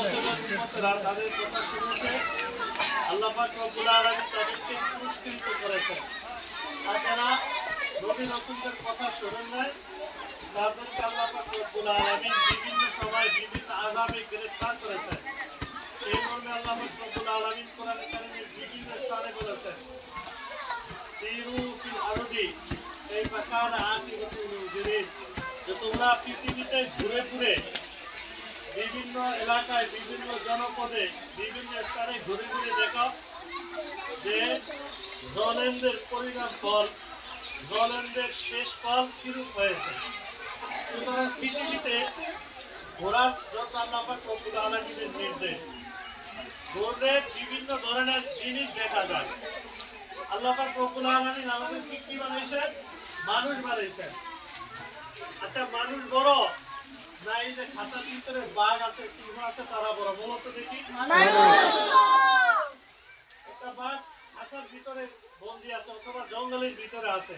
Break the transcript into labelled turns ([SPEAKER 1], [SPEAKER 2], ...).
[SPEAKER 1] রাসূলের উম্মতেরা তাদের কথা শুনেছে, আল্লাহ পাক রব্বুল আলামিন তাদেরকে পুরস্কৃত করেছেন। আর যারা নবী রাসূলদের কথা শোনেন নাই, তাদেরকে আল্লাহ পাক রব্বুল আলামিন বিভিন্ন সময় বিভিন্ন আযাবে গ্রেফতার করেছেন। সেই মর্মে আল্লাহ পাক রব্বুল আলামিন কোরআনে কারীমের বিভিন্ন স্থানে বলেছেন, সিরু ফিল আরদি কাইফা কানা আকিবাতুল মুজরিমিন, যে তোমরা পৃথিবীতে ঘুরে ঘুরে বিভিন্ন এলাকায়, বিভিন্ন জনপদে, বিভিন্ন স্থানে ঘুরে ঘুরে দেখো যে জালেমদের পরিণাম ফল, জালেমদের শেষ ফল কিরূপ হয়েছে। সুতরাং পৃথিবীতে ঘোরার যত আল্লাহ পাক রব্বুল আলামিনের নির্দেশ, ঘুরলে বিভিন্ন ধরনের জিনিস দেখা যায়। আল্লাহ পাক রব্বুল আলামিন আমাদেরকে কি বানাইছেন? মানুষ বানাইছেন। আচ্ছা, মানুষ বড় না এই যে খাঁচার ভিতরে বাঘ আছে, সিংহ আছে, তারা বড়? বলো তো দেখি। একটা বাঘ খাঁচার ভিতরে বন্দি আছে অথবা জঙ্গলের ভিতরে আছে।